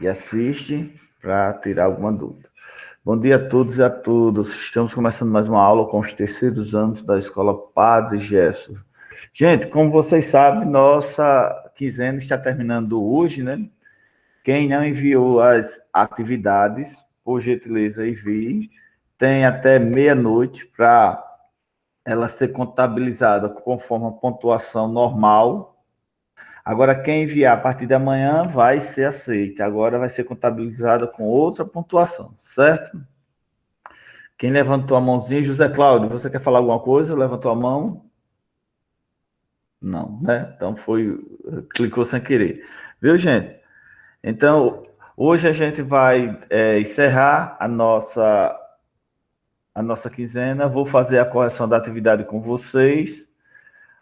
e assiste para tirar alguma dúvida. Bom dia a todos e a todas. Estamos começando mais uma aula com os terceiros anos da Escola Padre Gerson. Gente, como vocês sabem, nossa quinzena está terminando hoje, né? Quem não enviou as atividades, por gentileza, envie. Tem até meia-noite para ela ser contabilizada conforme a pontuação normal. Agora, quem enviar a partir de amanhã vai ser aceita. Agora vai ser contabilizada com outra pontuação, certo? Quem levantou a mãozinha, José Cláudio, você quer falar alguma coisa? Levantou a mão? Não, né? Então clicou sem querer. Viu, gente? Então, hoje a gente vai encerrar a nossa quinzena. Vou fazer a correção da atividade com vocês,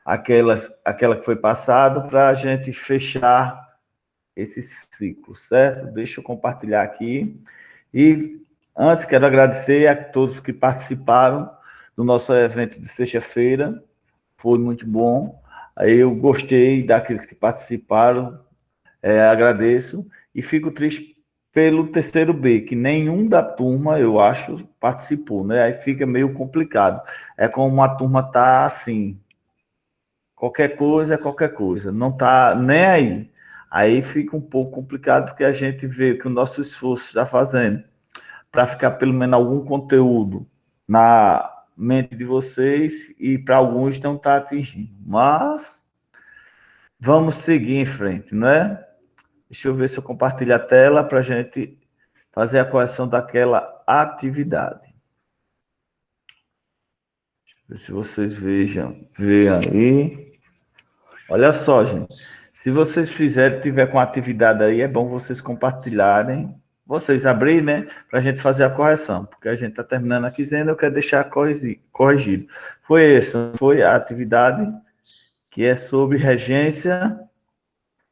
aquela que foi passada, para a gente fechar esse ciclo, certo? Deixa eu compartilhar aqui. E antes, quero agradecer a todos que participaram do nosso evento de sexta-feira. Foi muito bom. Eu gostei daqueles que participaram, agradeço. E fico triste pelo terceiro B, que nenhum da turma, eu acho, participou, né? Aí fica meio complicado. É como uma turma tá assim, qualquer coisa é qualquer coisa, não tá nem aí. Aí fica um pouco complicado, porque a gente vê que o nosso esforço está fazendo para ficar pelo menos algum conteúdo na mente de vocês, e para alguns não está atingindo. Mas vamos seguir em frente, não é? Deixa eu ver se eu compartilho a tela para a gente fazer a correção daquela atividade. Deixa eu ver se vocês veem aí. Olha só, gente. Se vocês tiver com a atividade aí, é bom vocês compartilharem, vocês abrirem, né? Para a gente fazer a correção, porque a gente está terminando a quinzena, eu quero deixar corrigido. Foi a atividade que é sobre regência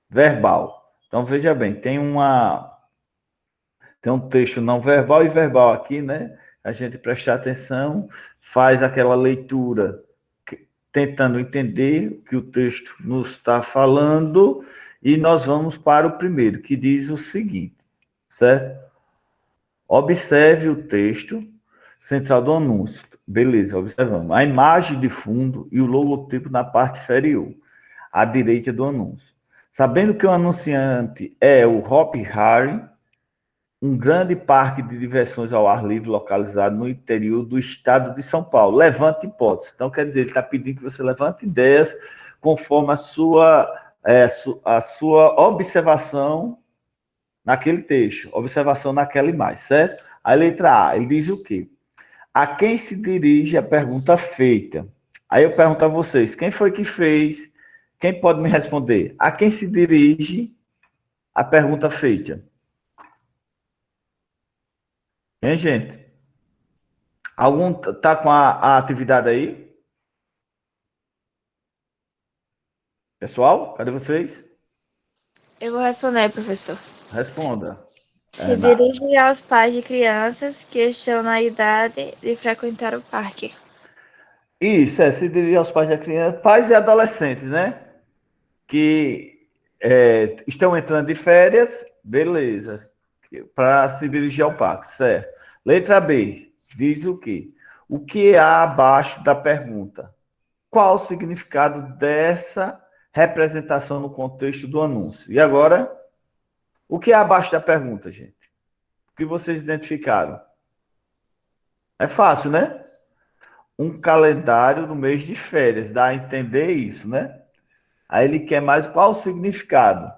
verbal. Então, veja bem, tem um texto não verbal e verbal aqui, né? A gente prestar atenção, faz aquela leitura, tentando entender o que o texto nos está falando, e nós vamos para o primeiro, que diz o seguinte, certo? Observe o texto central do anúncio. Beleza, observamos. A imagem de fundo e o logotipo na parte inferior, à direita do anúncio. Sabendo que o anunciante é o Hopi Hari, um grande parque de diversões ao ar livre localizado no interior do estado de São Paulo. Levante hipóteses. Então, quer dizer, ele está pedindo que você levante ideias conforme a sua observação naquele texto, observação naquela imagem, certo? A letra A, ele diz o quê? A quem se dirige a pergunta feita? Aí eu pergunto a vocês, quem foi que fez? Quem pode me responder? A quem se dirige a pergunta feita? Hein, gente? Algum tá com a atividade aí? Pessoal, cadê vocês? Eu vou responder, professor. Responda. Se dirige aos pais de crianças que estão na idade de frequentar o parque. Isso, se dirige aos pais da criança, pais e adolescentes, né? Que estão entrando de férias, beleza, para se dirigir ao parque, certo. Letra B, diz o quê? O que há abaixo da pergunta? Qual o significado dessa representação no contexto do anúncio? E agora, o que há abaixo da pergunta, gente? O que vocês identificaram? É fácil, né? Um calendário no mês de férias, dá a entender isso, né? Aí ele quer mais qual o significado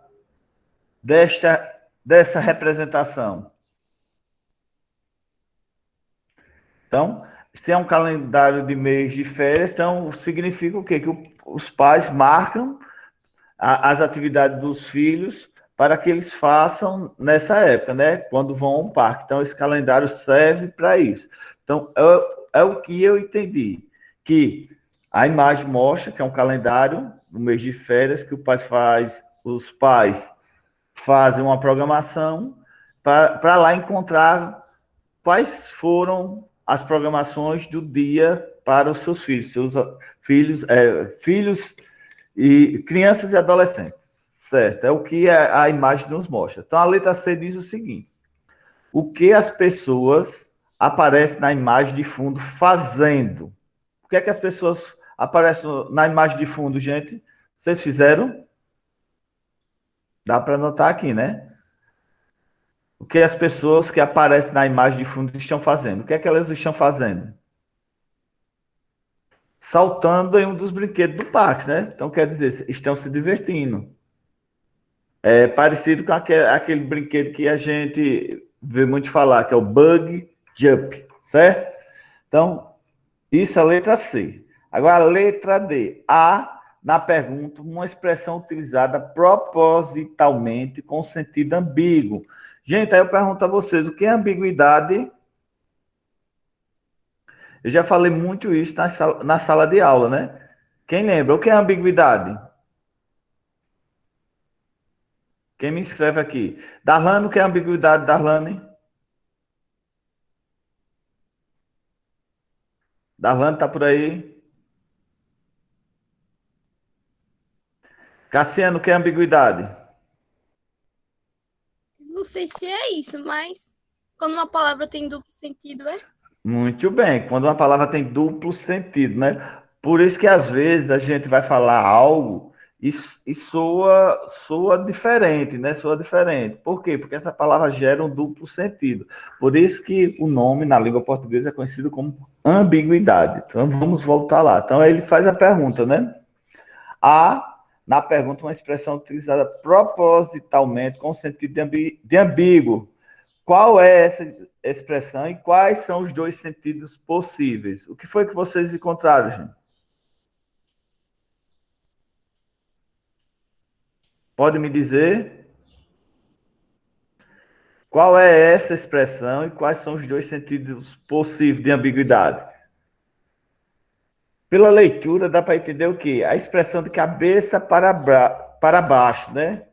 dessa representação. Então, se é um calendário de mês de férias, então significa o quê? Que os pais marcam as atividades dos filhos para que eles façam nessa época, né? Quando vão ao parque. Então, esse calendário serve para isso. Então, é o que eu entendi. Que a imagem mostra que é um calendário no mês de férias que os pais fazem uma programação para lá encontrar quais foram as programações do dia para os seus filhos e crianças e adolescentes, Certo, é o que a imagem nos mostra. Então, a letra C diz o seguinte: o que as pessoas aparecem na imagem de fundo fazendo? O que é que as pessoas aparecem na imagem de fundo, gente? Vocês fizeram? Dá para anotar aqui, né? O que as pessoas que aparecem na imagem de fundo estão fazendo? O que é que elas estão fazendo? Saltando em um dos brinquedos do parque, né? Então, quer dizer, estão se divertindo. É parecido com aquele brinquedo que a gente vê muito falar, que é o bug jump, certo? Então, isso é a letra C. Agora, a letra D. A, na pergunta, uma expressão utilizada propositalmente com sentido ambíguo. Gente, aí eu pergunto a vocês, o que é ambiguidade? Eu já falei muito isso na sala de aula, né? Quem lembra? O que é ambiguidade? Quem me escreve aqui? Darlane, o que é ambiguidade, Darlane? Darlane tá por aí? Cassiano, o que é ambiguidade? Não sei se é isso, mas quando uma palavra tem duplo sentido, é? Muito bem, quando uma palavra tem duplo sentido, né? Por isso que às vezes a gente vai falar algo e soa diferente, né? Soa diferente. Por quê? Porque essa palavra gera um duplo sentido. Por isso que o nome na língua portuguesa é conhecido como ambiguidade. Então vamos voltar lá. Então ele faz a pergunta, né? Há na pergunta uma expressão utilizada propositalmente com sentido de ambíguo. Qual é essa expressão e quais são os dois sentidos possíveis? O que foi que vocês encontraram, gente? Pode me dizer qual é essa expressão e quais são os dois sentidos possíveis de ambiguidade? Pela leitura dá para entender o quê? A expressão de cabeça para baixo, né?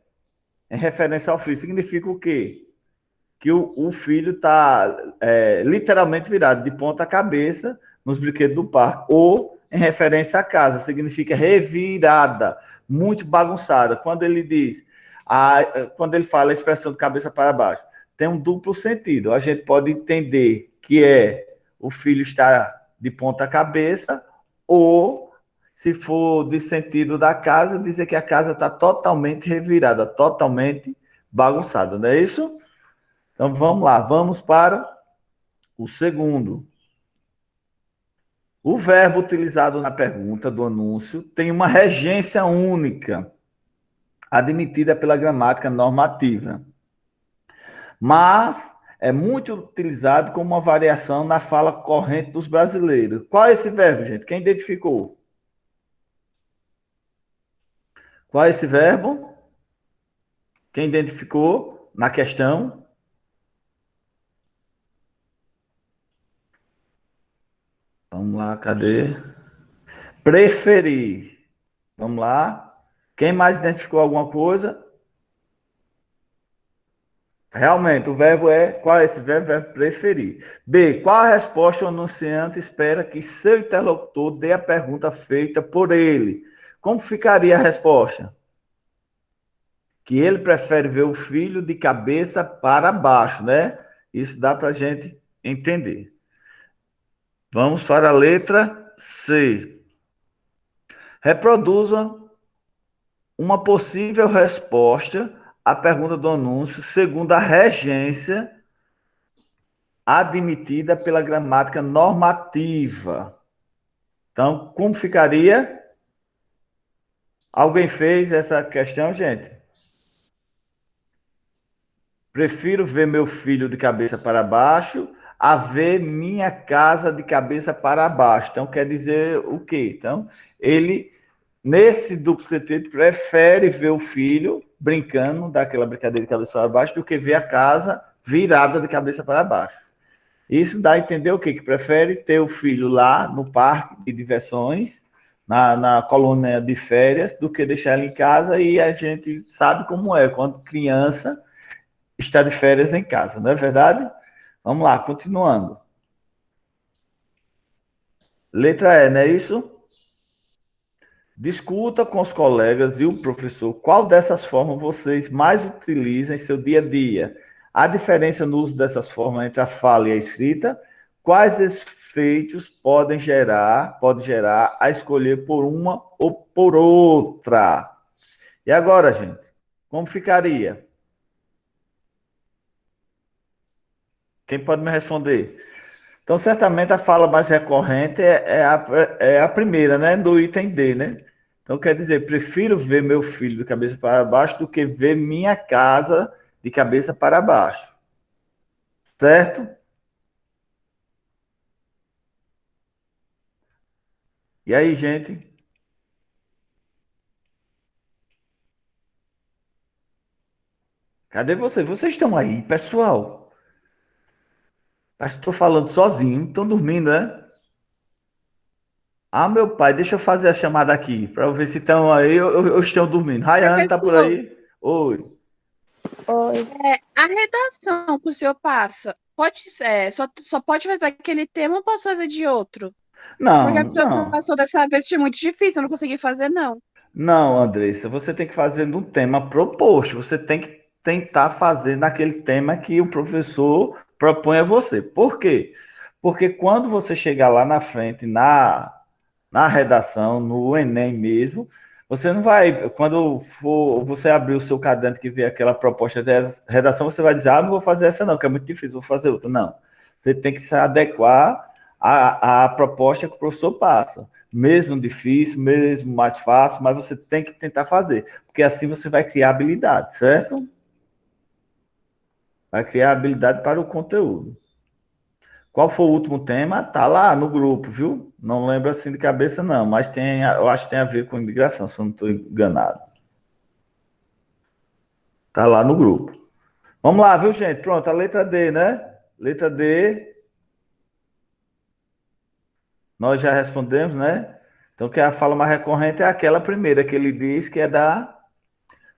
Em referência ao filho, significa o quê? Que o filho está literalmente virado de ponta cabeça nos brinquedos do parque, ou em referência à casa, significa revirada, muito bagunçada. Quando ele diz, quando ele fala a expressão de cabeça para baixo, tem um duplo sentido. A gente pode entender que o filho está de ponta cabeça, ou, se for de sentido da casa, dizer que a casa está totalmente revirada, totalmente bagunçada, não é isso? Então vamos lá, vamos para o segundo. O verbo utilizado na pergunta do anúncio tem uma regência única, admitida pela gramática normativa, mas é muito utilizado como uma variação na fala corrente dos brasileiros. Qual é esse verbo, gente? Quem identificou? Qual é esse verbo? Quem identificou na questão? Vamos lá, cadê? Preferir. Vamos lá. Quem mais identificou alguma coisa? Realmente, o verbo é. Qual é esse verbo? Verbo preferir. B. Qual a resposta o anunciante espera que seu interlocutor dê a pergunta feita por ele? Como ficaria a resposta? Que ele prefere ver o filho de cabeça para baixo, né? Isso dá para a gente entender. Vamos para a letra C. Reproduza uma possível resposta à pergunta do anúncio segundo a regência admitida pela gramática normativa. Então, como ficaria? Alguém fez essa questão, gente? Prefiro ver meu filho de cabeça para baixo a ver minha casa de cabeça para baixo. Então, quer dizer o quê? Então, ele, nesse duplo sentido, prefere ver o filho brincando daquela brincadeira de cabeça para baixo do que ver a casa virada de cabeça para baixo. Isso dá a entender o quê? Que prefere ter o filho lá no parque de diversões, na colônia de férias, do que deixar ele em casa, e a gente sabe como é, quando criança está de férias em casa, não é verdade? Vamos lá, continuando. Letra E, não é isso? Discuta com os colegas e o professor qual dessas formas vocês mais utilizam em seu dia a dia. A diferença no uso dessas formas entre a fala e a escrita, quais efeitos pode gerar a escolher por uma ou por outra. E agora, gente, como ficaria? Quem pode me responder? Então, certamente a fala mais recorrente é a primeira, né? Do item D, né? Então, quer dizer, prefiro ver meu filho de cabeça para baixo do que ver minha casa de cabeça para baixo. Certo? E aí, gente? Cadê vocês? Vocês estão aí, pessoal? Acho que estou falando sozinho. Estão dormindo, né? Ah, meu pai, deixa eu fazer a chamada aqui, para ver se estão aí ou estão dormindo. Rayane, tá por Professor, aí? Oi. Oi. a redação que o senhor passa, só pode fazer daquele tema ou posso fazer de outro? Porque Não, a que o senhor não. passou dessa vez tinha muito difícil, eu não consegui fazer, não. Não, Andressa, você tem que fazer no tema proposto. Você tem que tentar fazer naquele tema que o professor propõe a você. Por quê? Porque quando você chegar lá na frente, na redação, no Enem mesmo, você não vai, quando for você abrir o seu caderno que vê aquela proposta de redação, você vai dizer, ah, não vou fazer essa não, que é muito difícil, vou fazer outra. Não. Você tem que se adequar à proposta que o professor passa. Mesmo difícil, mesmo mais fácil, mas você tem que tentar fazer, porque assim você vai criar habilidade, certo? Vai criar habilidade para o conteúdo. Qual foi o último tema? Tá lá no grupo, viu? Não lembro assim de cabeça, não, mas tem, eu acho que tem a ver com imigração, se eu não estou enganado. Tá lá no grupo. Vamos lá, viu, gente? Pronto, a letra D, né? Letra D, nós já respondemos, né? Então, que a fala mais recorrente é aquela primeira que ele diz que é da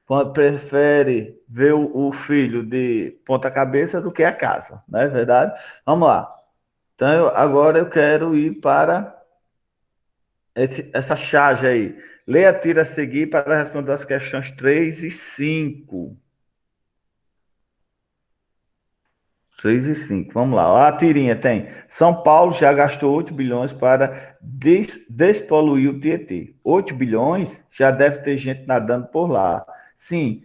quando prefere ver o filho de ponta cabeça do que a casa, não é verdade? Vamos lá. Então, agora eu quero ir para essa charge aí. Leia a tira a seguir para responder as questões 3 e 5. 3 e 5. Vamos lá. Ó, a tirinha tem. São Paulo já gastou 8 bilhões para despoluir o Tietê. 8 bilhões já deve ter gente nadando por lá. Sim,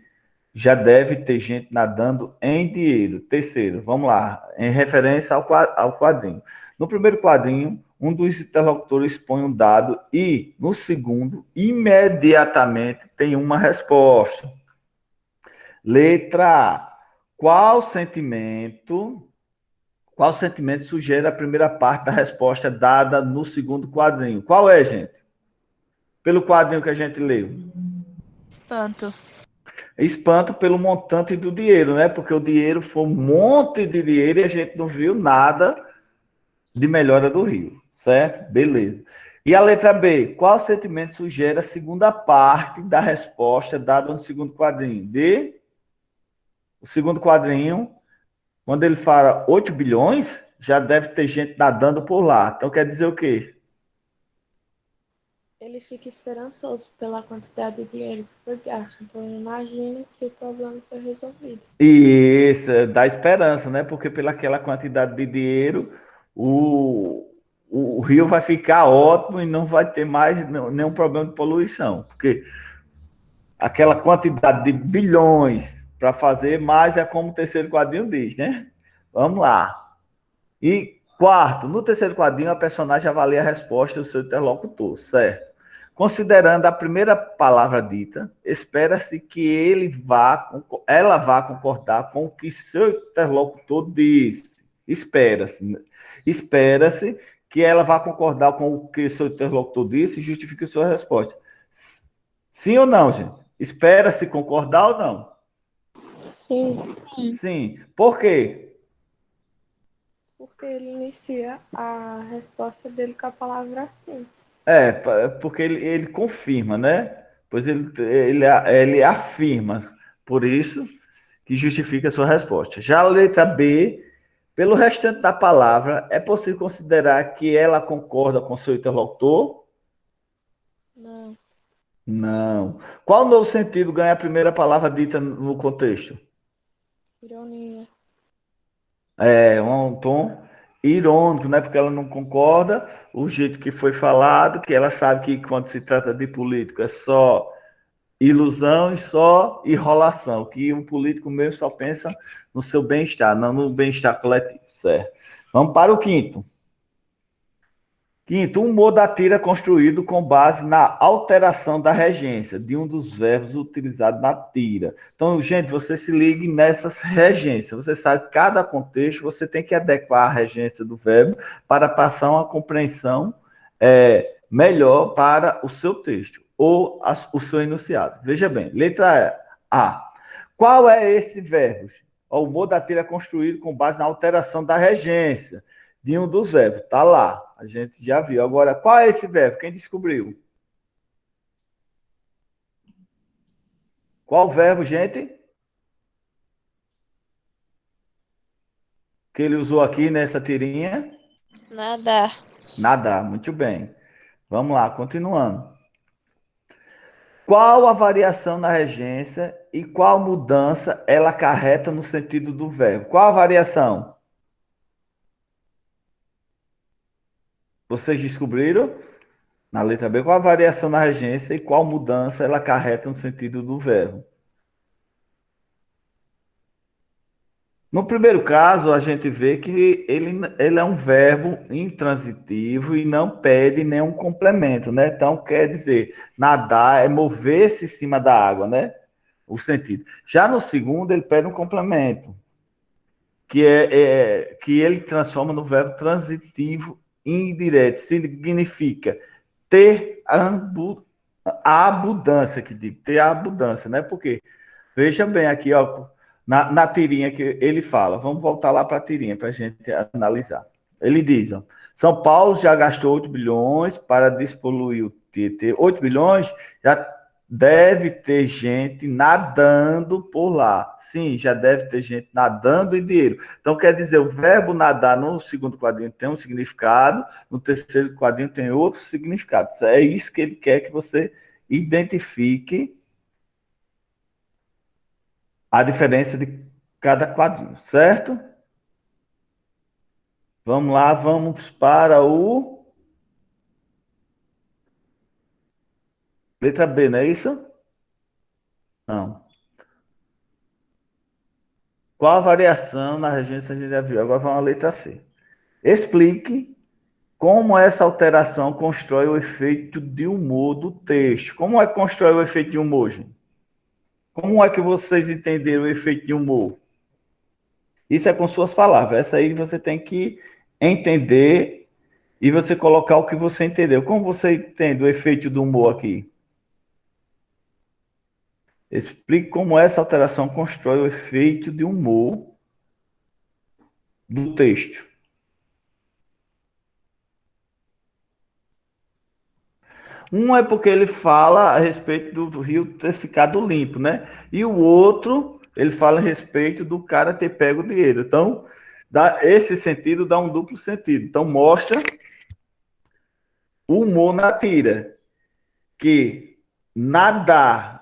já deve ter gente nadando em dinheiro. Terceiro, vamos lá, em referência ao quadrinho. No primeiro quadrinho, um dos interlocutores expõe um dado e, no segundo, imediatamente tem uma resposta. Letra A. Qual sentimento sugere a primeira parte da resposta dada no segundo quadrinho? Qual é, gente? Pelo quadrinho que a gente leu. Espanto. Espanto pelo montante do dinheiro, né? Porque o dinheiro foi um monte de dinheiro e a gente não viu nada de melhora do Rio, certo? Beleza. E a letra B, qual sentimento sugere a segunda parte da resposta dada no segundo quadrinho? D, o segundo quadrinho, quando ele fala 8 bilhões, já deve ter gente nadando por lá. Então quer dizer o quê? Ele fica esperançoso pela quantidade de dinheiro que foi gasto. Então, ele imagina que o problema foi resolvido. Isso, dá esperança, né? Porque pelaquela quantidade de dinheiro, o rio vai ficar ótimo e não vai ter mais nenhum problema de poluição. Porque aquela quantidade de bilhões para fazer mais é como o terceiro quadrinho diz, né? Vamos lá. E quarto, no terceiro quadrinho, a personagem avalia a resposta do seu interlocutor, certo? Considerando a primeira palavra dita, espera-se que ela vá concordar com o que seu interlocutor disse. Espera-se que ela vá concordar com o que seu interlocutor disse e justifique sua resposta. Sim ou não, gente? Espera-se concordar ou não? Sim, Sim. Por quê? porque ele inicia a resposta dele com a palavra sim. Porque ele confirma, né? Pois ele afirma, por isso que justifica a sua resposta. Já a letra B, pelo restante da palavra, é possível considerar que ela concorda com seu interlocutor? Não. Não. Qual novo sentido ganha a primeira palavra dita no contexto? Ironia. É um tom irônico, né? Porque ela não concorda o jeito que foi falado, que ela sabe que quando se trata de político é só ilusão e só enrolação, que o político mesmo só pensa no seu bem-estar, não no bem-estar coletivo, certo? Vamos para o quinto. Quinto, o humor da tira é construído com base na alteração da regência de um dos verbos utilizados na tira. Então, gente, você se ligue nessas regências. Você sabe que cada contexto você tem que adequar a regência do verbo para passar uma compreensão melhor para o seu texto ou o seu enunciado. Veja bem, letra A. Qual é esse verbo? O humor da tira é construído com base na alteração da regência de um dos verbos. Está lá. A gente já viu. Agora, qual é esse verbo? Quem descobriu? Qual verbo, gente? Que ele usou aqui nessa tirinha? Nadar. Nadar. Muito bem. Vamos lá, continuando. Qual a variação na regência e qual mudança ela acarreta no sentido do verbo? Qual a variação? Vocês descobriram? Na letra B, qual a variação na regência e qual mudança ela acarreta no sentido do verbo? No primeiro caso, a gente vê que ele é um verbo intransitivo e não pede nenhum complemento, né? Então, quer dizer, nadar é mover-se em cima da água, né? O sentido. Já no segundo, ele pede um complemento, que ele transforma no verbo transitivo indireto. Significa ter a abundância, que diz, ter a abundância, né? Porque, veja bem aqui, ó, na tirinha que ele fala, vamos voltar lá para a tirinha para a gente analisar. Ele diz, ó, São Paulo já gastou 8 bilhões para despoluir o Tietê. 8 bilhões já deve ter gente nadando por lá. Sim, já deve ter gente nadando em dinheiro. Então, quer dizer, o verbo nadar no segundo quadrinho tem um significado, no terceiro quadrinho tem outro significado. É isso que ele quer que você identifique a diferença de cada quadrinho, certo? Vamos lá, vamos para o... Letra B, não é isso? Não. Qual a variação na regência a gente já viu? Agora vamos à letra C. Explique como essa alteração constrói o efeito de humor do texto. Como é que constrói o efeito de humor, gente? Como é que vocês entenderam o efeito de humor? Isso é com suas palavras. Essa aí você tem que entender e você colocar o que você entendeu. Como você entende o efeito do humor aqui? Explique como essa alteração constrói o efeito de humor do texto. Um é porque ele fala a respeito do rio ter ficado limpo, né? E o outro, ele fala a respeito do cara ter pego o dinheiro. Então, esse sentido dá um duplo sentido. Então, mostra o humor na tira, que nadar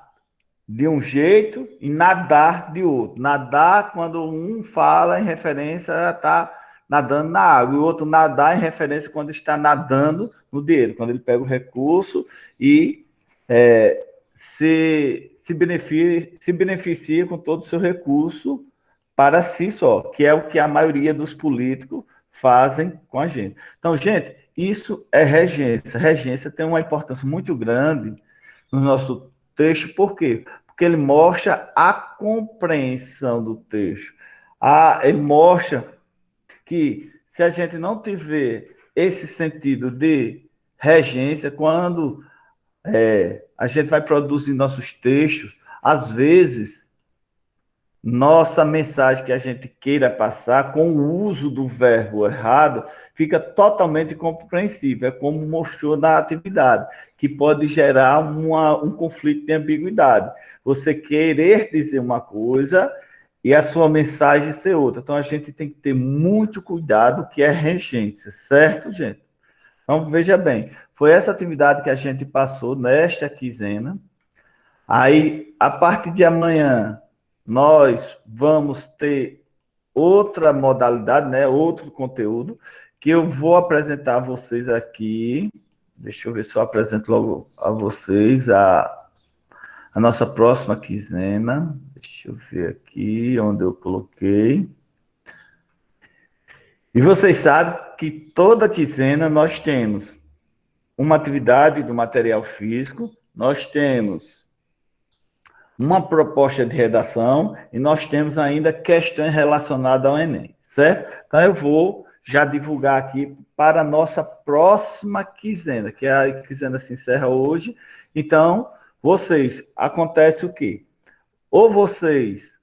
de um jeito e nadar de outro. Nadar, quando um fala em referência a estar nadando na água, e o outro nadar em referência quando está nadando no dinheiro, quando ele pega o recurso e se beneficia com todo o seu recurso para si só, que é o que a maioria dos políticos fazem com a gente. Então, gente, isso é regência. Regência tem uma importância muito grande no nosso texto, por quê? Porque ele mostra a compreensão do texto. Ele mostra que se a gente não tiver esse sentido de regência, quando a gente vai produzir nossos textos, às vezes, nossa mensagem que a gente queira passar, com o uso do verbo errado, fica totalmente incompreensível. É como mostrou na atividade, que pode gerar um conflito de ambiguidade. Você querer dizer uma coisa e a sua mensagem ser outra. Então, a gente tem que ter muito cuidado, que é regência, certo, gente? Então, veja bem, foi essa atividade que a gente passou nesta quinzena. Aí, a partir de amanhã, nós vamos ter outra modalidade, né? Outro conteúdo, que eu vou apresentar a vocês aqui. Deixa eu ver se eu apresento logo a vocês a nossa próxima quinzena. Deixa eu ver aqui onde eu coloquei. E vocês sabem que toda quinzena nós temos uma atividade do material físico, nós temos uma proposta de redação e nós temos ainda questões relacionadas ao Enem, certo? Então eu vou já divulgar aqui para a nossa próxima quinzena, que a quinzena se encerra hoje. Então, acontece o quê? Ou vocês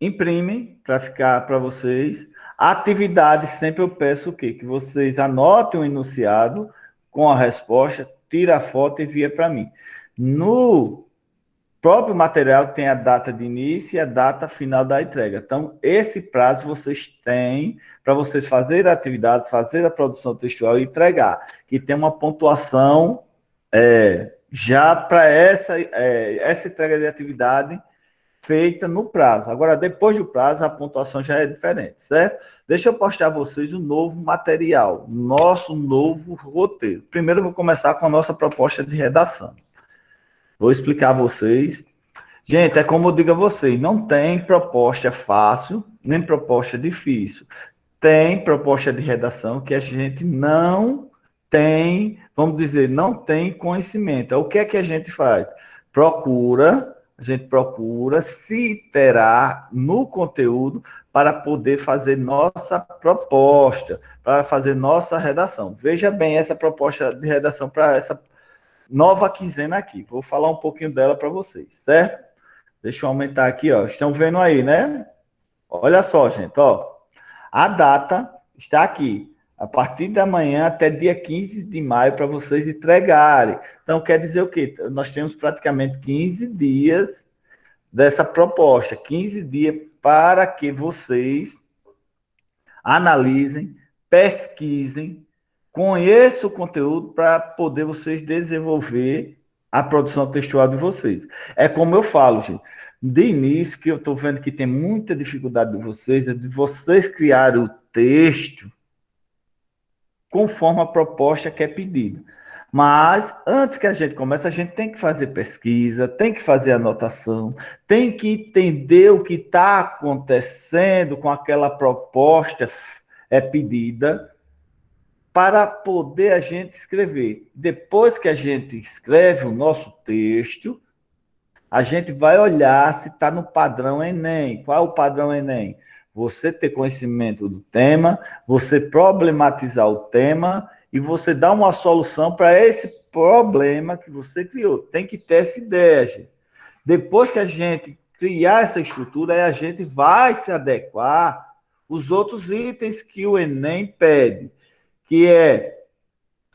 imprimem para ficar para vocês. A atividade, sempre eu peço o quê? Que vocês anotem o enunciado com a resposta, tira a foto e envia para mim. No próprio material tem a data de início e a data final da entrega. Então, esse prazo vocês têm para vocês fazerem a atividade, fazer a produção textual e entregar, que tem uma pontuação já para essa entrega de atividade feita no prazo. Agora, depois do prazo, a pontuação já é diferente, certo? Deixa eu postar a vocês o novo material, nosso novo roteiro. Primeiro, eu vou começar com a nossa proposta de redação. Vou explicar a vocês. Gente, é como eu digo a vocês, não tem proposta fácil, nem proposta difícil. Tem proposta de redação que a gente não tem, vamos dizer, não tem conhecimento. O que é que a gente faz? A gente procura se iterar no conteúdo para poder fazer nossa proposta, para fazer nossa redação. Veja bem essa proposta de redação para essa nova quinzena aqui. Vou falar um pouquinho dela para vocês, certo? Deixa eu aumentar aqui, ó. Estão vendo aí, né? Olha só, gente, ó. A data está aqui. A partir da manhã até dia 15 de maio para vocês entregarem. Então, quer dizer o quê? Nós temos praticamente 15 dias dessa proposta. 15 dias para que vocês analisem, pesquisem, conheçam o conteúdo para poder vocês desenvolver a produção textual de vocês. É como eu falo, gente. De início, que eu estou vendo que tem muita dificuldade de vocês criarem o texto conforme a proposta que é pedida. Mas, antes que a gente comece, a gente tem que fazer pesquisa, tem que fazer anotação, tem que entender o que está acontecendo com aquela proposta pedida, para poder a gente escrever. Depois que a gente escreve o nosso texto, a gente vai olhar se está no padrão Enem. Qual é o padrão Enem? Você ter conhecimento do tema, você problematizar o tema e você dar uma solução para esse problema que você criou. Tem que ter essa ideia, gente. Depois que a gente criar essa estrutura, aí a gente vai se adequar aos outros itens que o Enem pede, que é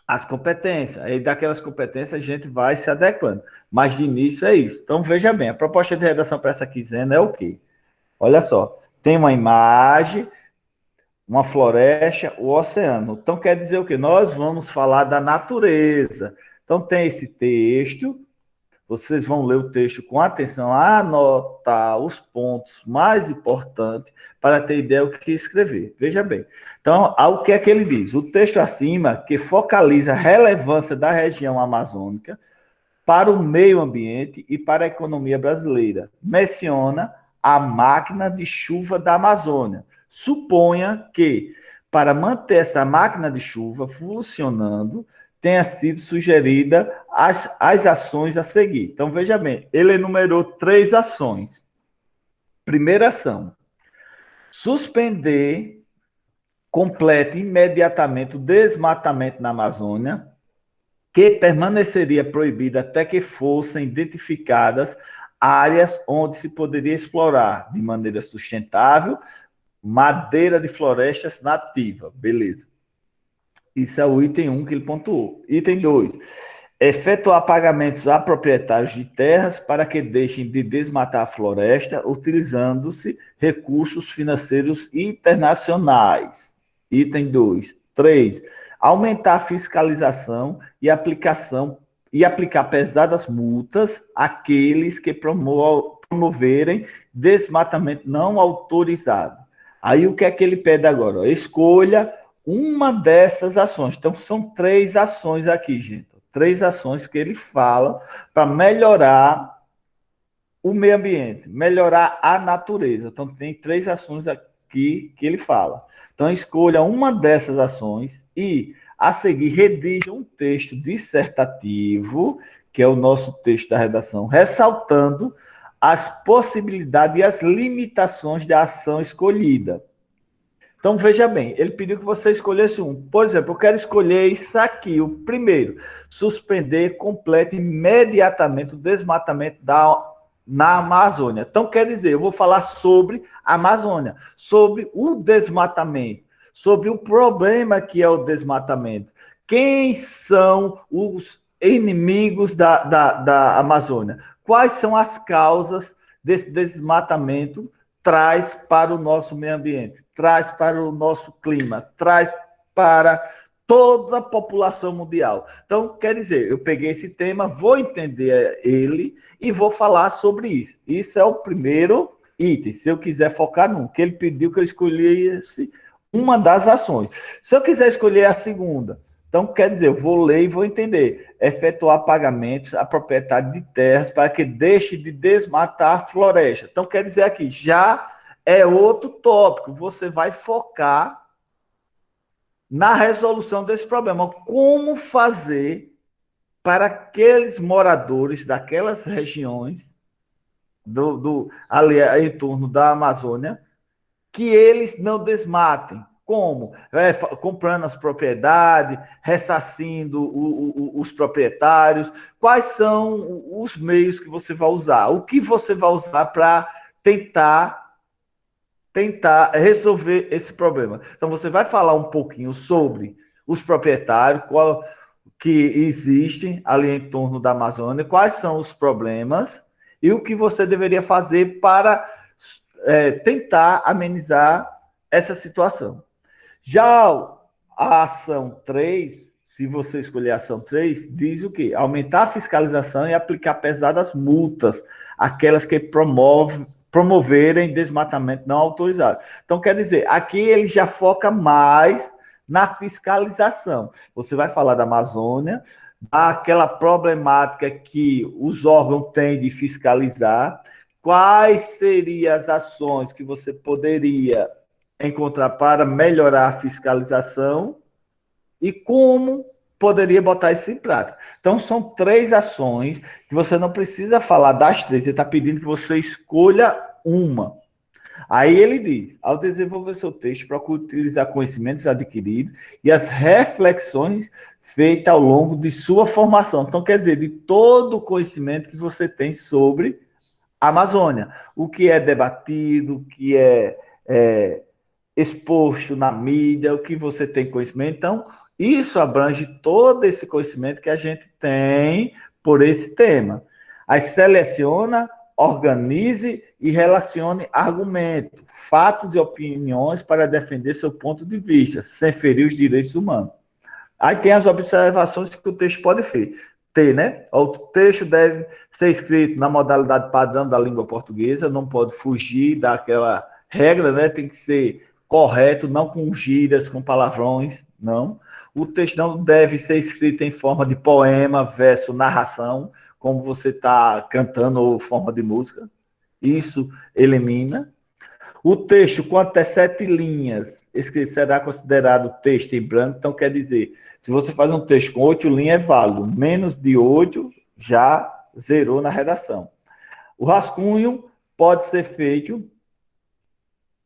as competências. Aí daquelas competências a gente vai se adequando. Mas de início é isso. Então veja bem, a proposta de redação para essa quinzena é o quê? Olha só. Tem uma imagem, uma floresta, o oceano. Então, quer dizer o quê? Nós vamos falar da natureza. Então, tem esse texto, vocês vão ler o texto com atenção, anotar os pontos mais importantes para ter ideia do que escrever. Veja bem. Então, o que é que ele diz? O texto acima, que focaliza a relevância da região amazônica para o meio ambiente e para a economia brasileira, menciona a máquina de chuva da Amazônia. Suponha que, para manter essa máquina de chuva funcionando, tenha sido sugerida as ações a seguir. Então, veja bem, ele enumerou 3 ações. Primeira ação, suspender completo imediatamente o desmatamento na Amazônia, que permaneceria proibida até que fossem identificadas áreas onde se poderia explorar de maneira sustentável madeira de florestas nativa. Beleza. Isso é o item 1 que ele pontuou. Item 2. Efetuar pagamentos a proprietários de terras para que deixem de desmatar a floresta, utilizando-se recursos financeiros internacionais. Item 2. 3. aumentar a fiscalização e aplicar pesadas multas àqueles que promoverem desmatamento não autorizado. Aí o que é que ele pede agora? Escolha uma dessas ações. Então, são 3 ações aqui, gente. 3 ações que ele fala para melhorar o meio ambiente, melhorar a natureza. Então, tem 3 ações aqui que ele fala. Então, escolha uma dessas ações e, a seguir, redija um texto dissertativo, que é o nosso texto da redação, ressaltando as possibilidades e as limitações da ação escolhida. Então, veja bem, ele pediu que você escolhesse um. Por exemplo, eu quero escolher isso aqui, o primeiro. Suspender completo imediatamente o desmatamento na Amazônia. Então, quer dizer, eu vou falar sobre a Amazônia, sobre o desmatamento, sobre o problema que é o desmatamento. Quem são os inimigos da Amazônia? Quais são as causas desse desmatamento traz para o nosso meio ambiente, traz para o nosso clima, traz para toda a população mundial. Então, quer dizer, eu peguei esse tema, vou entender ele e vou falar sobre isso. Isso é o primeiro item, se eu quiser focar num, que ele pediu que eu escolhesse uma das ações. Se eu quiser escolher a segunda, então, quer dizer, eu vou ler e vou entender. Efetuar pagamentos a proprietário de terras para que deixe de desmatar a floresta. Então, quer dizer aqui, já é outro tópico. Você vai focar na resolução desse problema. Como fazer para aqueles moradores daquelas regiões, ali em torno da Amazônia, que eles não desmatem. Como? Comprando as propriedades, ressarcindo os proprietários. Quais são os meios que você vai usar? O que você vai usar para tentar resolver esse problema? Então, você vai falar um pouquinho sobre os proprietários, que existem ali em torno da Amazônia, quais são os problemas e o que você deveria fazer para tentar amenizar essa situação. Já a ação 3, se você escolher a ação 3, diz o quê? Aumentar a fiscalização e aplicar pesadas multas, aquelas que promoverem desmatamento não autorizado. Então, quer dizer, aqui ele já foca mais na fiscalização. Você vai falar da Amazônia, daquela problemática que os órgãos têm de fiscalizar, quais seriam as ações que você poderia encontrar para melhorar a fiscalização e como poderia botar isso em prática. Então, são 3 ações que você não precisa falar das 3, ele está pedindo que você escolha uma. Aí ele diz, ao desenvolver seu texto, procure utilizar conhecimentos adquiridos e as reflexões feitas ao longo de sua formação. Então, quer dizer, de todo o conhecimento que você tem sobre a Amazônia, o que é debatido, o que é exposto na mídia, o que você tem conhecimento. Então, isso abrange todo esse conhecimento que a gente tem por esse tema. Aí seleciona, organize e relacione argumentos, fatos e opiniões para defender seu ponto de vista, sem ferir os direitos humanos. Aí tem as observações que o texto pode ter, né? O texto deve ser escrito na modalidade padrão da língua portuguesa, não pode fugir daquela regra, né? Tem que ser correto, não com gírias, com palavrões, não. O texto não deve ser escrito em forma de poema, verso, narração, como você está cantando ou forma de música. Isso elimina. O texto, com até 7 linhas, será considerado texto em branco. Então, quer dizer, se você faz um texto com 8 linhas, é válido. Menos de 8, já zerou na redação. O rascunho pode ser feito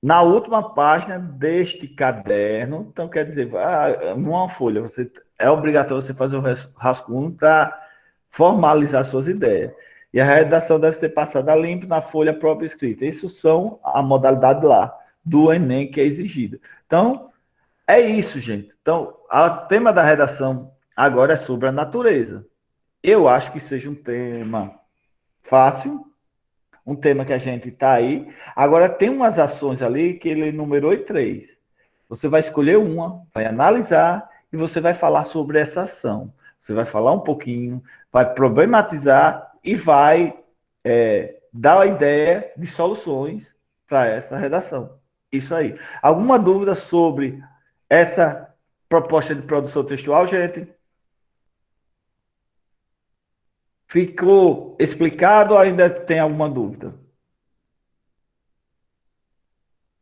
na última página deste caderno. Então, quer dizer, numa folha, é obrigatório você fazer o rascunho para formalizar suas ideias. E a redação deve ser passada limpo na folha própria escrita. Isso são a modalidade lá, do Enem, que é exigida. Então, é isso, gente. Então, o tema da redação agora é sobre a natureza. Eu acho que seja um tema fácil, um tema que a gente está aí. Agora, tem umas ações ali que ele enumerou em 3. Você vai escolher uma, vai analisar e você vai falar sobre essa ação. Você vai falar um pouquinho, vai problematizar e vai dar a ideia de soluções para essa redação. Isso aí. Alguma dúvida sobre essa proposta de produção textual, gente? Ficou explicado ou ainda tem alguma dúvida?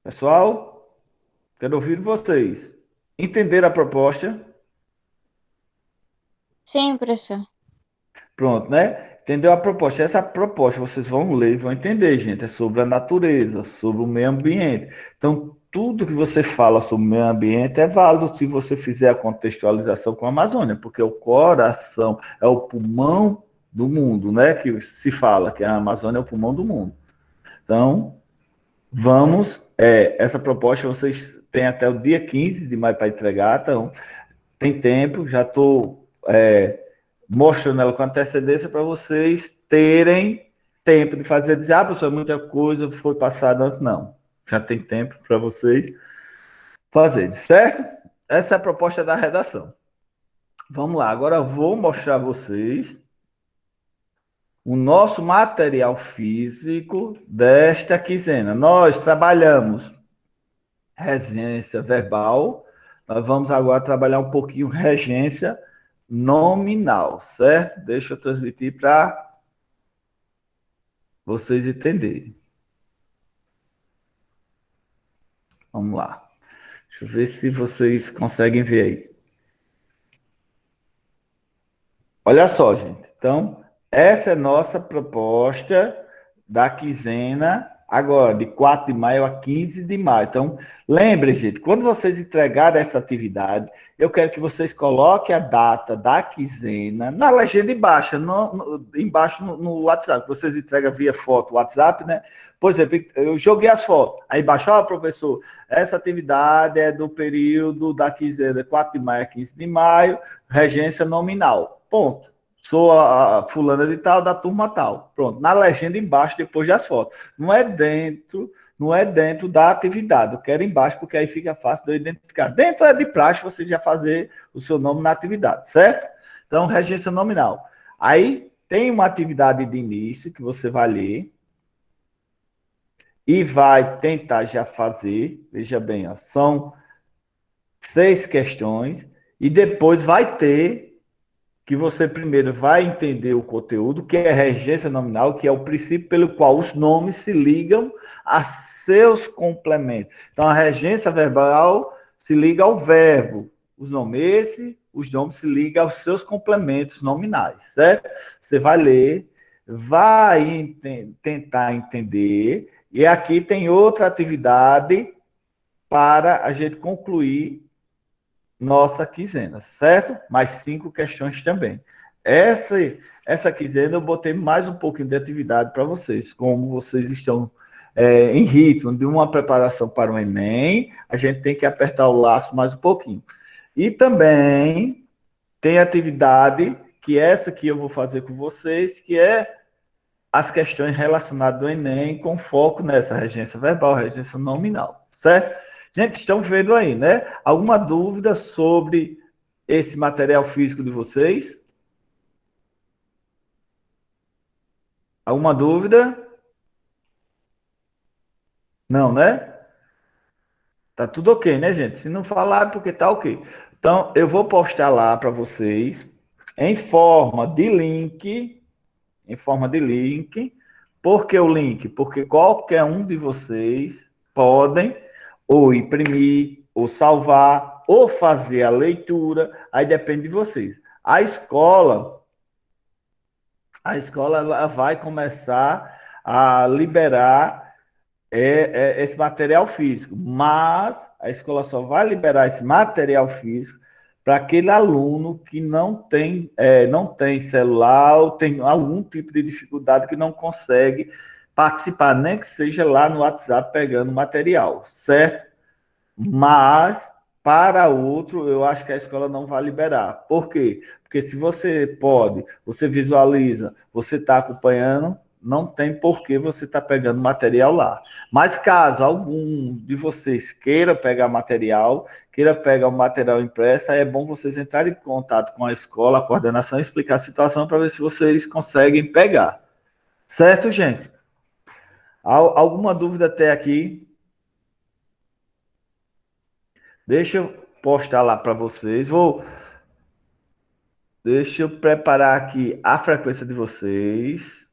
Pessoal, quero ouvir vocês. Entenderam a proposta? Sim, professor. Pronto, né? Entendeu a proposta? Essa proposta vocês vão ler e vão entender, gente. É sobre a natureza, sobre o meio ambiente. Então, tudo que você fala sobre o meio ambiente é válido se você fizer a contextualização com a Amazônia, porque o coração é o pulmão do mundo, né? Que se fala que a Amazônia é o pulmão do mundo. Então, vamos... essa proposta vocês têm até o dia 15 de maio para entregar, então tem tempo, já estou... mostrando ela com antecedência para vocês terem tempo de fazer, dizer, professor, muita coisa foi passada antes. Não, já tem tempo para vocês fazerem, certo? Essa é a proposta da redação. Vamos lá, agora eu vou mostrar a vocês o nosso material físico desta quinzena. Nós trabalhamos regência verbal, nós vamos agora trabalhar um pouquinho regência nominal, certo? Deixa eu transmitir para vocês entenderem. Vamos lá. Deixa eu ver se vocês conseguem ver aí. Olha só, gente. Então, essa é a nossa proposta da quinzena, agora, de 4 de maio a 15 de maio. Então, lembrem, gente, quando vocês entregarem essa atividade, eu quero que vocês coloquem a data da quinzena na legenda embaixo, embaixo no WhatsApp. Vocês entregam via foto, WhatsApp, né? Por exemplo, eu joguei as fotos. Aí embaixo, professor, essa atividade é do período da quinzena, 4 de maio a 15 de maio, regência nominal. Ponto. Sou a fulana de tal, da turma tal. Pronto. Na legenda embaixo, depois das fotos. Não é dentro da atividade. Eu quero embaixo, porque aí fica fácil de eu identificar. Dentro é de praxe você já fazer o seu nome na atividade, certo? Então, regência nominal. Aí tem uma atividade de início que você vai ler e vai tentar já fazer. Veja bem, ó, são 6 questões e depois vai ter que você primeiro vai entender o conteúdo, que é a regência nominal, que é o princípio pelo qual os nomes se ligam a seus complementos. Então, a regência verbal se liga ao verbo. Os nomes se ligam aos seus complementos nominais, certo? Você vai ler, vai tentar entender, e aqui tem outra atividade para a gente concluir nossa quinzena, certo? Mais 5 questões também. Essa quinzena eu botei mais um pouquinho de atividade para vocês. Como vocês estão em ritmo de uma preparação para o Enem, a gente tem que apertar o laço mais um pouquinho. E também tem atividade, que essa que eu vou fazer com vocês, que é as questões relacionadas ao Enem, com foco nessa regência verbal, regência nominal, certo? Gente, estão vendo aí, né? Alguma dúvida sobre esse material físico de vocês? Alguma dúvida? Não, né? Tá tudo ok, né, gente? Se não falar, é porque tá ok. Então, eu vou postar lá para vocês em forma de link. Por que o link? Porque qualquer um de vocês podem ou imprimir, ou salvar, ou fazer a leitura, aí depende de vocês. A escola ela vai começar a liberar esse material físico, mas a escola só vai liberar esse material físico para aquele aluno que não tem celular ou tem algum tipo de dificuldade que não consegue participar, nem que seja lá no WhatsApp pegando material, certo? Mas, para outro, eu acho que a escola não vai liberar. Por quê? Porque se você pode, você visualiza, você está acompanhando, não tem por que você estar pegando material lá. Mas caso algum de vocês queira pegar material, queira pegar o material impresso, aí é bom vocês entrarem em contato com a escola, a coordenação, e explicar a situação para ver se vocês conseguem pegar. Certo, gente? Alguma dúvida até aqui? Deixa eu postar lá para vocês. Deixa eu preparar aqui a frequência de vocês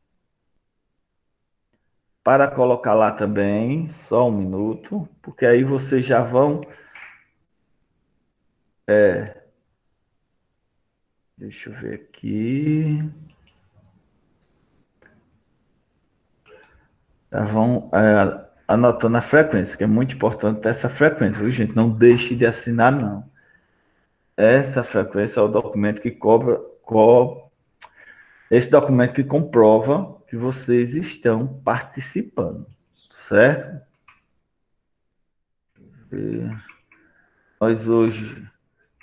para colocar lá também. Só um minuto, porque aí vocês já vão. Deixa eu ver aqui. Já vão anotando a frequência, que é muito importante essa frequência, viu, gente? Não deixe de assinar, não. Essa frequência é o documento que esse documento que comprova que vocês estão participando, certo? Nós hoje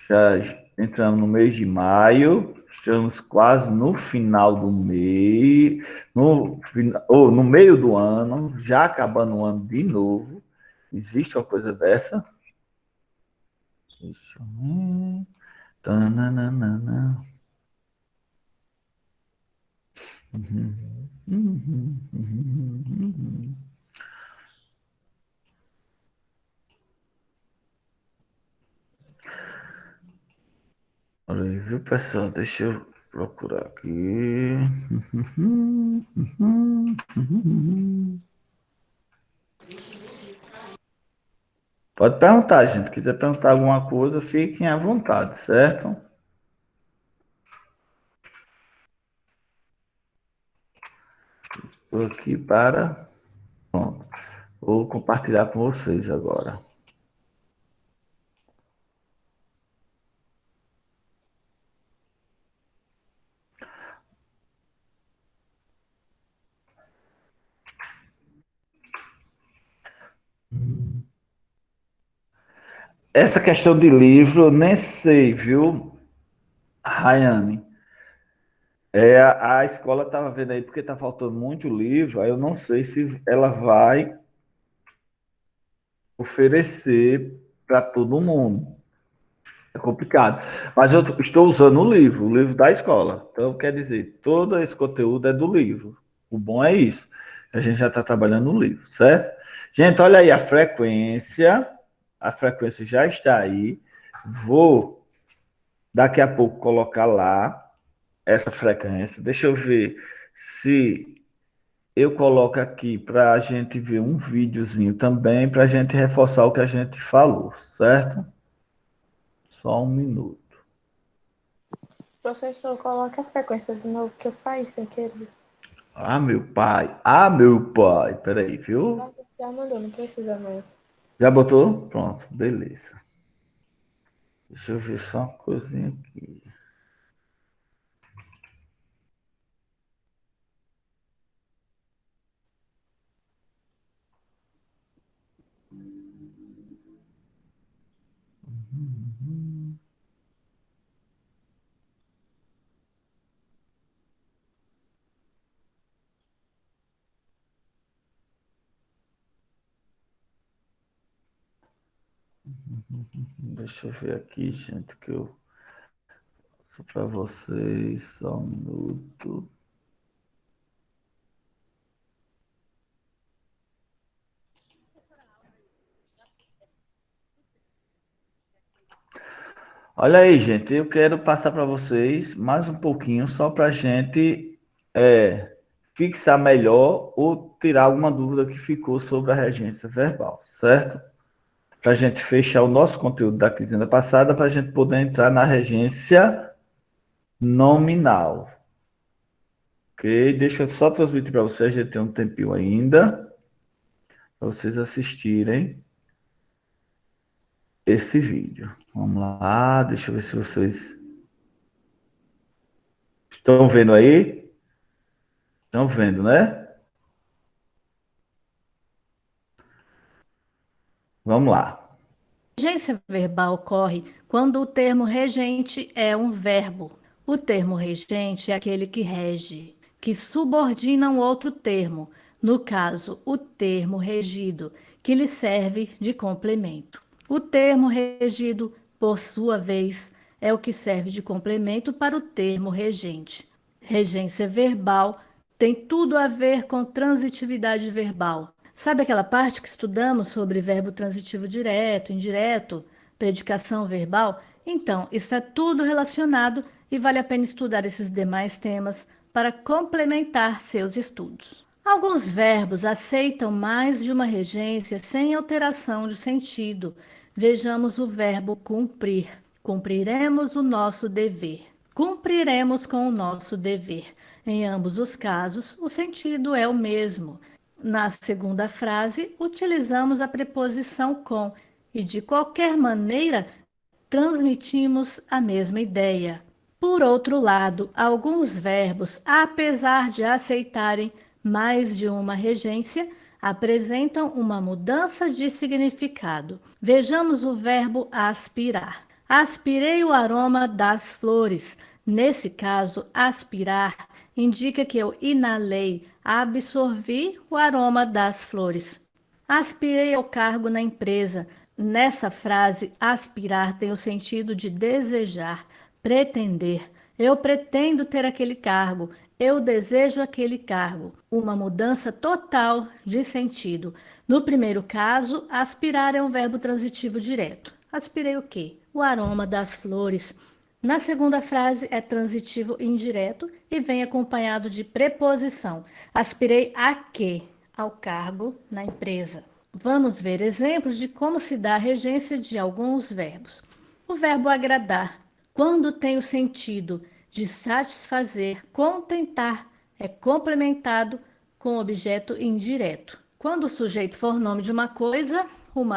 já entramos no mês de maio, estamos quase no final do mês, no meio do ano, já acabando o ano de novo. Existe uma coisa dessa? Deixa eu ver. Tananana. Olha aí, viu, pessoal? Deixa eu procurar aqui. Pode perguntar, gente. Quiser perguntar alguma coisa, fiquem à vontade, certo? Estou aqui para. Pronto. Vou compartilhar com vocês agora. Essa questão de livro, eu nem sei, viu, Rayane? A escola estava vendo aí, porque está faltando muito livro, aí eu não sei se ela vai oferecer para todo mundo. É complicado. Mas eu estou usando o livro da escola. Então, quer dizer, todo esse conteúdo é do livro. O bom é isso. A gente já está trabalhando no livro, certo? Gente, olha aí a frequência. A frequência já está aí. Vou, daqui a pouco, colocar lá essa frequência. Deixa eu ver se eu coloco aqui para a gente ver um videozinho também, para a gente reforçar o que a gente falou, certo? Só um minuto. Professor, coloca a frequência de novo, que eu saí sem querer. Ah, meu pai. Ah, meu pai. Peraí, viu? Já mandou, não precisa mais. Já botou? Pronto, beleza. Deixa eu ver só uma coisinha aqui. Deixa eu ver aqui, gente, que eu só para vocês, só um minuto. Olha aí, gente, eu quero passar para vocês mais um pouquinho, só para a gente fixar melhor ou tirar alguma dúvida que ficou sobre a regência verbal, certo? Para a gente fechar o nosso conteúdo da quinzena passada, para a gente poder entrar na regência nominal. Ok? Deixa eu só transmitir para vocês, a gente tem um tempinho ainda, para vocês assistirem esse vídeo. Vamos lá, deixa eu ver se vocês estão vendo aí. Estão vendo, né? Vamos lá. Regência verbal ocorre quando o termo regente é um verbo. O termo regente é aquele que rege, que subordinam outro termo, no caso, o termo regido, que lhe serve de complemento. O termo regido, por sua vez, é o que serve de complemento para o termo regente. Regência verbal tem tudo a ver com transitividade verbal. Sabe aquela parte que estudamos sobre verbo transitivo direto, indireto, predicação verbal? Então, isso é tudo relacionado e vale a pena estudar esses demais temas para complementar seus estudos. Alguns verbos aceitam mais de uma regência sem alteração de sentido. Vejamos o verbo cumprir. Cumpriremos o nosso dever. Cumpriremos com o nosso dever. Em ambos os casos, o sentido é o mesmo. Na segunda frase, utilizamos a preposição com e, de qualquer maneira, transmitimos a mesma ideia. Por outro lado, alguns verbos, apesar de aceitarem mais de uma regência, apresentam uma mudança de significado. Vejamos o verbo aspirar. Aspirei o aroma das flores. Nesse caso, aspirar indica que eu inalei, absorvi o aroma das flores. Aspirei ao cargo na empresa. Nessa frase, aspirar tem o sentido de desejar, pretender. Eu pretendo ter aquele cargo. Eu desejo aquele cargo. Uma mudança total de sentido. No primeiro caso, aspirar é um verbo transitivo direto. Aspirei o quê? O aroma das flores. Na segunda frase é transitivo indireto e vem acompanhado de preposição. Aspirei a quê? Ao cargo na empresa. Vamos ver exemplos de como se dá a regência de alguns verbos. O verbo agradar, quando tem o sentido de satisfazer, contentar, é complementado com objeto indireto. Quando o sujeito for nome de uma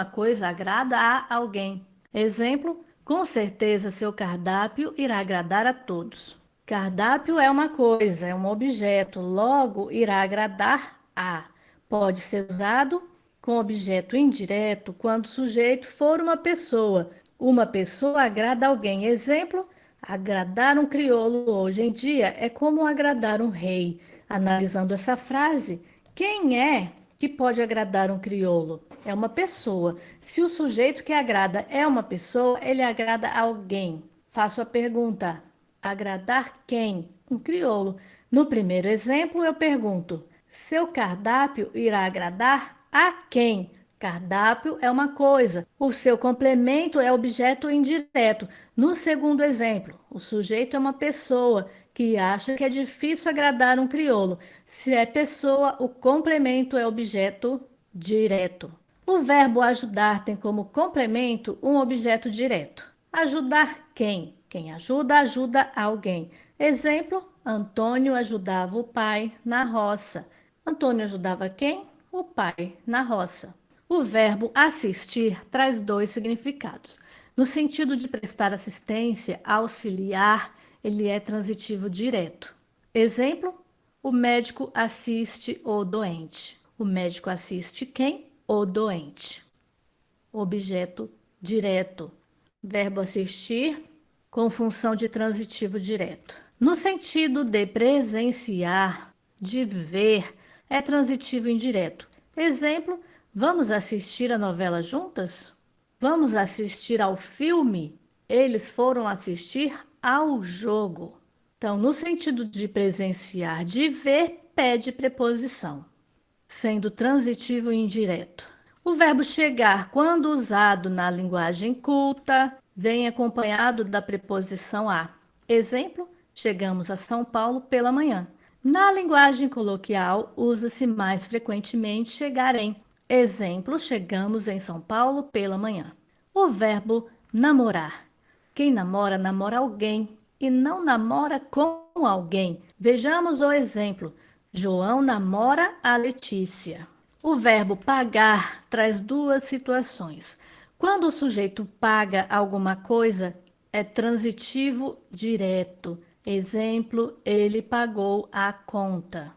coisa agrada a alguém. Exemplo, com certeza seu cardápio irá agradar a todos. Cardápio é uma coisa, é um objeto, logo irá agradar a. Pode ser usado com objeto indireto quando o sujeito for uma pessoa. Uma pessoa agrada alguém. Exemplo, agradar um crioulo hoje em dia é como agradar um rei. Analisando essa frase, quem é que pode agradar um crioulo? É uma pessoa. Se o sujeito que agrada é uma pessoa, ele agrada alguém. Faço a pergunta: agradar quem? Um crioulo. No primeiro exemplo, eu pergunto: seu cardápio irá agradar a quem? Cardápio é uma coisa. O seu complemento é objeto indireto. No segundo exemplo, o sujeito é uma pessoa que acha que é difícil agradar um crioulo. Se é pessoa, o complemento é objeto direto. O verbo ajudar tem como complemento um objeto direto. Ajudar quem? Quem ajuda, ajuda alguém. Exemplo, Antônio ajudava o pai na roça. Antônio ajudava quem? O pai na roça. O verbo assistir traz dois significados. No sentido de prestar assistência, auxiliar, ele é transitivo direto. Exemplo, o médico assiste o doente. O médico assiste quem? O doente. Objeto direto. Verbo assistir com função de transitivo direto. No sentido de presenciar, de ver, é transitivo indireto. Exemplo, vamos assistir a novela juntas? Vamos assistir ao filme? Eles foram assistir ao jogo. Então, no sentido de presenciar, de ver, pede preposição, sendo transitivo indireto. O verbo chegar, quando usado na linguagem culta, vem acompanhado da preposição a. Exemplo, chegamos a São Paulo pela manhã. Na linguagem coloquial, usa-se mais frequentemente chegar em. Exemplo, chegamos em São Paulo pela manhã. O verbo namorar. Quem namora, namora alguém e não namora com alguém. Vejamos o exemplo. João namora a Letícia. O verbo pagar traz duas situações. Quando o sujeito paga alguma coisa, é transitivo direto. Exemplo, ele pagou a conta.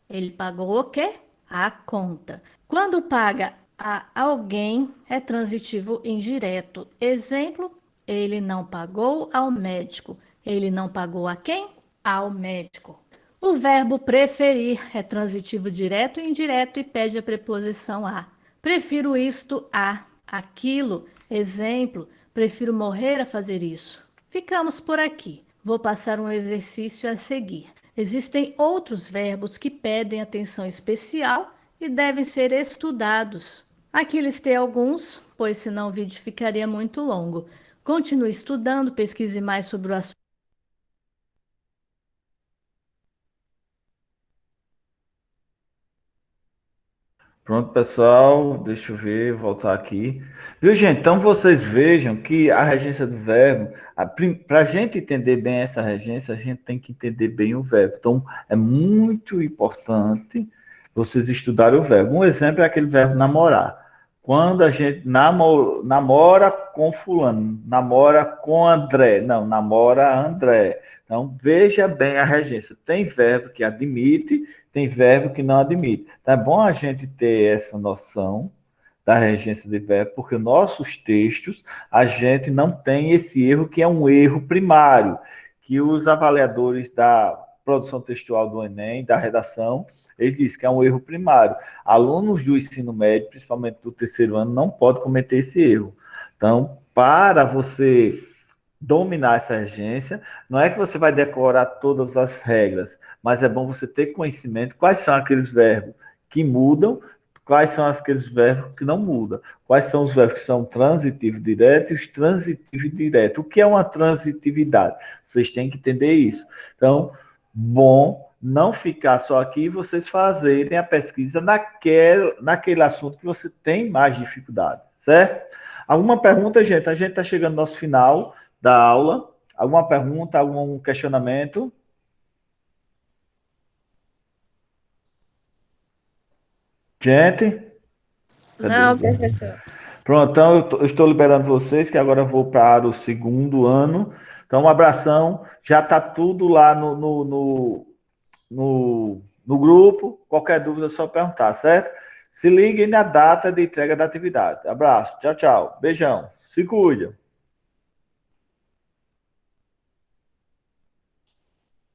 Ele pagou o quê? A conta. Quando paga a alguém, é transitivo indireto. Exemplo, ele não pagou ao médico. Ele não pagou a quem? Ao médico. O verbo preferir é transitivo direto e indireto e pede a preposição a. Prefiro isto a aquilo. Exemplo, prefiro morrer a fazer isso. Ficamos por aqui. Vou passar um exercício a seguir. Existem outros verbos que pedem atenção especial e devem ser estudados. Aqui listei alguns, pois senão o vídeo ficaria muito longo. Continue estudando, pesquise mais sobre o assunto. Pronto, pessoal, deixa eu ver, voltar aqui. Viu, gente? Então vocês vejam que a regência do verbo, para a gente entender bem essa regência, a gente tem que entender bem o verbo. Então é muito importante vocês estudarem o verbo. Um exemplo é aquele verbo namorar. Quando a gente namora com fulano, namora com André, não, namora André. Então veja bem a regência. Tem verbo que admite, tem verbo que não admite. Então é bom a gente ter essa noção da regência de verbo, porque nossos textos, a gente não tem esse erro, que é um erro primário, que os avaliadores da produção textual do Enem, da redação, eles dizem que é um erro primário. Alunos do ensino médio, principalmente do terceiro ano, não podem cometer esse erro. Então, para você dominar essa regência, não é que você vai decorar todas as regras, mas é bom você ter conhecimento quais são aqueles verbos que mudam, quais são aqueles verbos que não mudam, quais são os verbos que são transitivos diretos e os transitivos diretos. O que é uma transitividade? Vocês têm que entender isso. Então, bom não ficar só aqui e vocês fazerem a pesquisa naquele assunto que você tem mais dificuldade, certo? Alguma pergunta, gente? A gente está chegando no nosso final da aula. Alguma pergunta, algum questionamento? Gente? Cadê Não, os- professor. Pronto, então eu estou liberando vocês, que agora eu vou para o segundo ano. Então, um abração. Já está tudo lá no grupo. Qualquer dúvida é só perguntar, certo? Se liguem na data de entrega da atividade. Abraço. Tchau, tchau. Beijão. Se cuida.